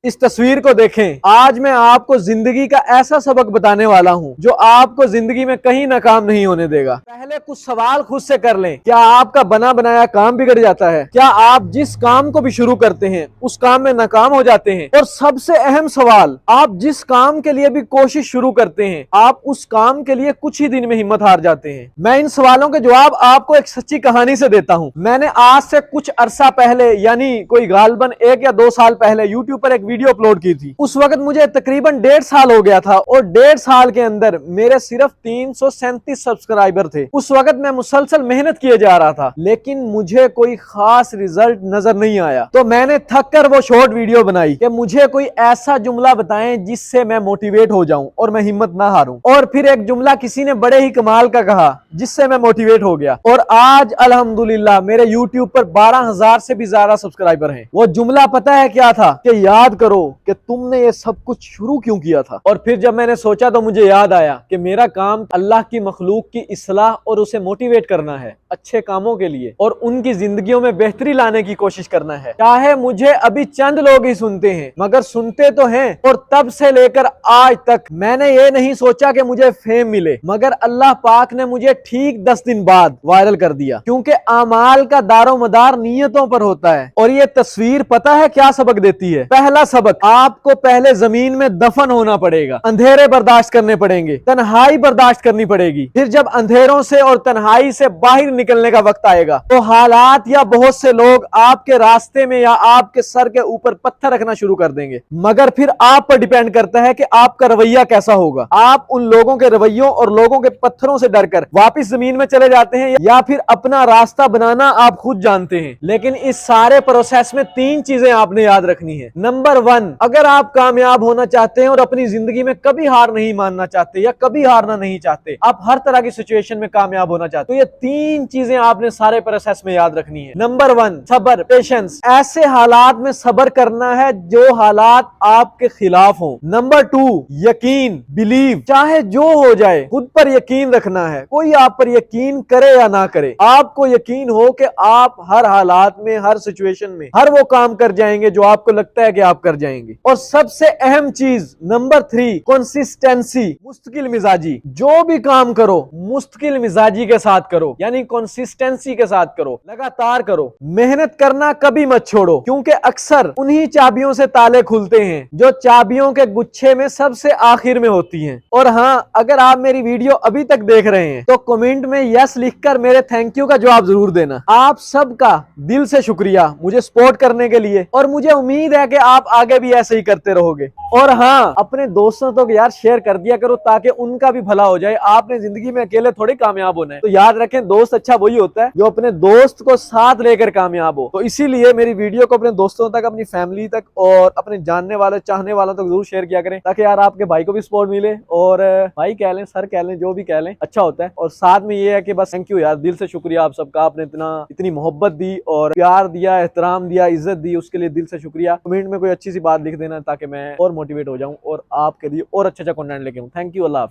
इस तस्वीर को देखें। आज मैं आपको जिंदगी का ऐसा सबक बताने वाला हूं जो आपको जिंदगी में कहीं नाकाम नहीं होने देगा। पहले कुछ सवाल खुद से कर लें। क्या आपका बना बनाया काम बिगड़ जाता है? क्या आप जिस काम को भी शुरू करते हैं उस काम में नाकाम हो जाते हैं? और सबसे अहम सवाल, आप जिस काम के लिए भी कोशिश शुरू करते हैं आप उस काम के लिए कुछ ही दिन में हिम्मत हार जाते हैं। मैं इन सवालों के जवाब आपको एक सच्ची कहानी से देता हूं। मैंने आज से कुछ अरसा पहले, यानी कोई गालबन 1 या 2 साल पहले यूट्यूब पर एक वीडियो अपलोड की थी। उस वक्त मुझे तकरीबन 1.5 साल हो गया था और 1.5 साल के अंदर मेरे सिर्फ 337 सब्सक्राइबर थे। उस वक्त मैं मुसलसल मेहनत किए जा रहा था लेकिन मुझे कोई खास रिजल्ट नजर नहीं आया। तो मैंने थक कर वो शॉर्ट वीडियो बनाई कि मुझे कोई ऐसा जुमला बताएं जिससे मैं मोटिवेट हो जाऊं और मैं हिम्मत ना हारूं। और फिर एक जुमला किसी ने बड़े ही कमाल का कहा जिससे मैं मोटिवेट हो गया और आज अल्हम्दुलिल्लाह मेरे यूट्यूब पर 12,000 से भी ज्यादा सब्सक्राइबर हैं। वो जुमला पता है क्या था? कि याद करो कि तुमने ये सब कुछ शुरू क्यों किया था। और फिर जब मैंने सोचा तो मुझे याद आया कि मेरा काम अल्लाह की मखलूक की इस्लाह और उसे मोटिवेट करना है अच्छे कामों के लिए और उनकी जिंदगियों में बेहतरी लाने की कोशिश करना है। चाहे मुझे अभी चंद लोग ही सुनते हैं मगर सुनते तो हैं। और तब से लेकर आज तक मैंने ये नहीं सोचा कि मुझे फेम मिले, मगर अल्लाह पाक ने मुझे ठीक 10 दिन बाद वायरल कर दिया, क्योंकि आमाल का दारोमदार नीयतों पर होता है। और ये तस्वीर पता है क्या सबक देती है? पहला सबक, आपको पहले जमीन में दफन होना पड़ेगा, अंधेरे बर्दाश्त करने पड़ेंगे, तन्हाई बर्दाश्त करनी पड़ेगी। फिर जब अंधेरों से और तन्हाई से बाहर निकलने का वक्त आएगा तो हालात या बहुत से लोग आपके रास्ते में या आपके सर के ऊपर पत्थर रखना शुरू कर देंगे, मगर फिर आप पर डिपेंड करता है कि आपका रवैया कैसा होगा। आप उन लोगों के रवैयों और लोगों के पत्थरों से डरकर वापस जमीन में चले जाते हैं या फिर अपना रास्ता बनाना आप खुद जानते हैं। लेकिन इस सारे प्रोसेस में 3 चीजें आपने याद रखनी है। नंबर 1, अगर आप कामयाब होना चाहते हैं और अपनी जिंदगी में कभी हार नहीं मानना चाहते या कभी हारना नहीं चाहते, आप हर तरह की सिचुएशन में कामयाब होना चाहते, तो ये 3 चीजें आपने सारे प्रोसेस में याद रखनी है। नंबर 1, सब्र, पेशेंस। ऐसे हालात में सब्र करना है जो हालात आपके खिलाफ हो। नंबर 2, यकीन, बिलीव। चाहे जो हो जाए खुद पर यकीन रखना है। कोई आप पर यकीन करे या ना करे, आपको यकीन हो कि आप हर हालात में, हर सिचुएशन में हर वो काम कर जाएंगे जो आपको लगता है कि आप कर जाएंगे। और सबसे अहम चीज नंबर 3, कंसिस्टेंसी, मुस्तकिल मिजाजी। जो भी काम करो मुस्तकिल मिजाजी के साथ करो, यानी कंसिस्टेंसी के साथ करो, लगातार करो। मेहनत करना कभी मत छोड़ो, क्योंकि अक्सर उन्हीं चाबियों से ताले खुलते हैं जो चाबियों के गुच्छे में सबसे आखिर में होती हैं। और हाँ, अगर आप मेरी वीडियो अभी तक देख रहे हैं तो कमेंट में यस लिखकर मेरे थैंक यू का जवाब जरूर देना। आप सबका दिल से शुक्रिया मुझे सपोर्ट करने के लिए और मुझे उम्मीद है कि आप आगे भी ऐसे ही करते रहोगे। और हाँ, अपने दोस्तों तक यार शेयर कर दिया करो ताकि उनका भी भला हो जाए। आपने जिंदगी में अकेले थोड़ी कामयाब होना है, तो याद रखें दोस्त अच्छा वही होता है जो अपने दोस्त को साथ लेकर कामयाब हो। तो इसीलिए मेरी वीडियो को अपने दोस्तों तक, अपनी फैमिली तक और अपने जानने वाले, चाहने वालों तक जरूर शेयर किया करें ताकि यार आपके भाई को भी सपोर्ट मिले और भाई कह लें, सर कह लें, जो भी कह लें, अच्छा होता है। और साथ में ये है कि बस थैंक यू यार, दिल से शुक्रिया आप सबका। आपने इतनी मोहब्बत दी और प्यार दिया, एहतराम दिया, इज्जत दी, उसके लिए दिल से शुक्रिया। कमेंट में कोई अच्छी सी बात लिख देना ताकि मैं और मोटिवेट हो जाऊं और आपके लिए और अच्छा कंटेंट लेके आऊं। Thank you, Allah Hafiz.